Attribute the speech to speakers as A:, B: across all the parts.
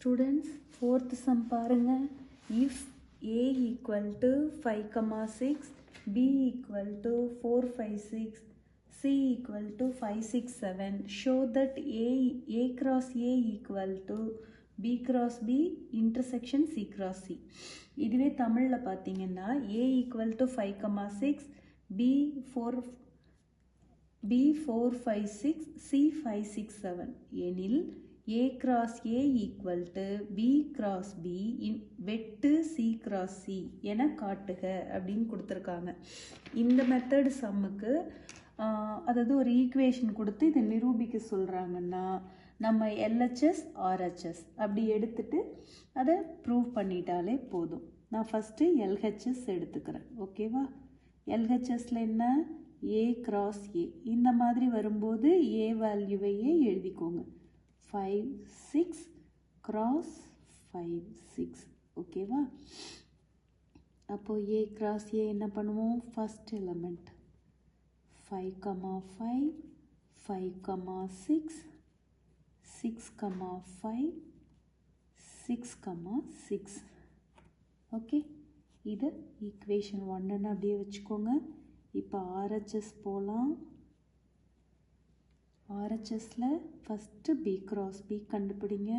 A: Students, fourth sum பாருங்க. If A equal to 5,6, B equal to 4,5,6, C equal to 5,6,7, show that A cross A equal to B cross B intersection C cross C. இதுவே தமிழ்ல பார்த்தீங்கன்னா A equal to 5,6, B 4,5,6, C 5,6,7 எனில் A cross A equal to B cross B வெட்டு C cross C என காட்டுக அப்படின்னு கொடுத்துருக்காங்க. இந்த method சம்முக்கு அதாவது ஒரு ஈக்குவேஷன் கொடுத்து இதை நிரூபிக்க சொல்கிறாங்கன்னா நம்ம LHS RHS அப்படி எடுத்துட்டு அதை ப்ரூவ் பண்ணிட்டாலே போதும். நான் ஃபஸ்ட்டு LHS எடுத்துக்கிறேன். ஓகேவா? LHSல என்ன? A cross A. இந்த மாதிரி வரும்போது A வேல்யூவையே எழுதிக்கோங்க. 5 6 cross 5 6. ஓகேவா? அப்போ A cross A என்ன பண்ணுவோம்? First element 5, 5, 5, 6, 6, 5, 6, 6. ஓகே, இது ஈக்குவேஷன் 1ன்னு அப்படியே வச்சுக்கோங்க. இப்போ RHS போகலாம். RHSல ஃபஸ்ட்டு B cross B கண்டுபிடிங்க.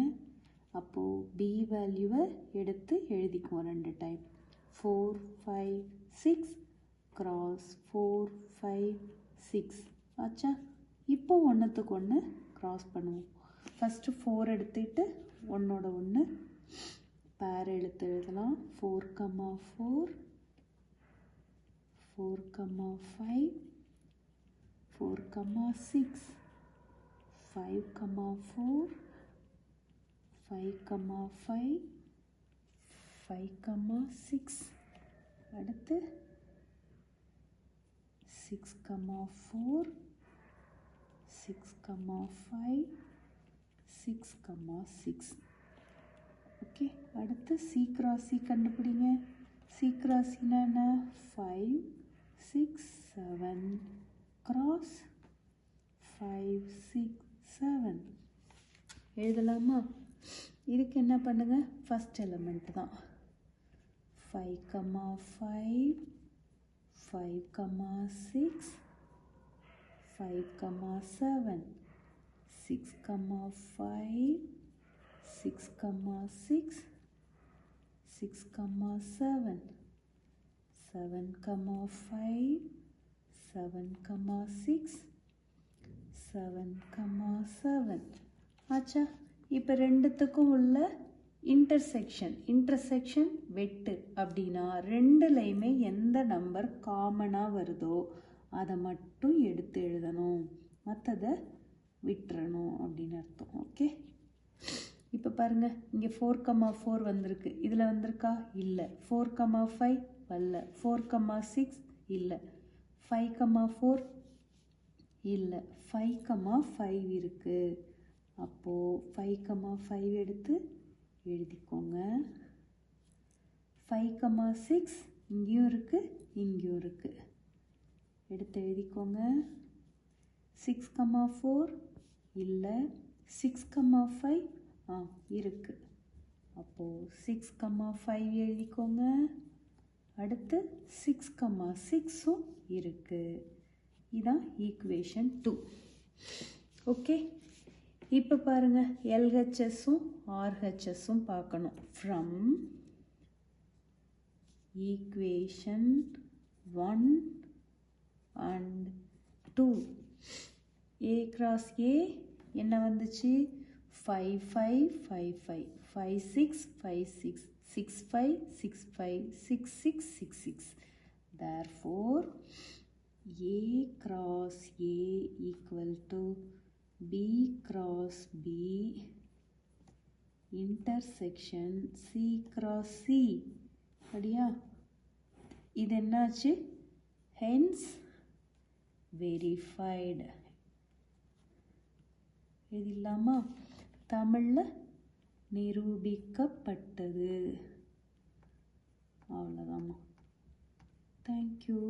A: அப்போது B வேல்யூவை எடுத்து எழுதிக்குவோம் 2 டைம். 4 5 6 cross 4 5 6 ஆச்சா? இப்போ ஒன்றுத்துக்கு ஒன்று க்ராஸ் பண்ணுவோம். ஃபஸ்ட்டு 4 எடுத்துக்கிட்டு ஒன்றோட ஒன்று பேர் எடுத்து எழுதலாம். 4, 4, 4, 5, 4, 6, 5, 4, 5, 5, 5, 6. அடுத்து 6, 4, 6, 5, 6, 6. ஓகே, அடுத்து C cross C கண்டுபிடிங்க. C cross C என்ன? 5 6 7 cross 5 6 7 எழுதலாமா? இதுக்கு என்ன பண்ணுங்க? ஃபர்ஸ்ட் எலிமெண்ட் தான். 5, 5, 5, 6, 5, 7, 6, 5, 6, 6, 6, 7, 7, 5, 7, 6, 7, 7. ஆச்சா? இப்போ ரெண்டுத்துக்கும் உள்ள இன்டர்செக்ஷன் வெட்டு அப்படின்னா ரெண்டுலையுமே எந்த நம்பர் காமனாக வருதோ அதை மட்டும் எடுத்து எழுதணும், மற்றதை விட்டுறணும் அப்படின்னு அர்த்தம். ஓகே, இப்போ பாருங்கள், இங்கே 4, 4 வந்திருக்கு. இதில் வந்திருக்கா? இல்லை. 4, 5 வரல. 4, 6 இல்லை. 5, 4 இல்லை. 5, 5 இருக்குது. அப்போது 5, 5 எடுத்து எழுதிக்கோங்க. 5, 6 இங்கேயும் இருக்குது, இங்கேயும் இருக்குது. எடுத்து எழுதிக்கோங்க. 6, 4 இல்லை. 6, 5 இருக்குது. அப்போது 6, 5 எழுதிக்கோங்க. அடுத்து 6, 6ம் இருக்குது. இதான் ஈக்குவேஷன் 2. ஓகே, இப்போ பாருங்கள், LHSம் RHSம் பார்க்கணும். From equation 1 and 2 A cross A என்ன வந்துச்சு? 5 5 5 5 5 6 5 6 6 5 6 5 6 6 6 6. Therefore A cross A equal to B cross B intersection C cross C. அப்படியா? இது என்னாச்சு? Hence verified. எழுதிடலாமா? தமிழில் நிரூபிக்கப்பட்டது. அவ்வளோதாம்மா. தேங்க்யூ.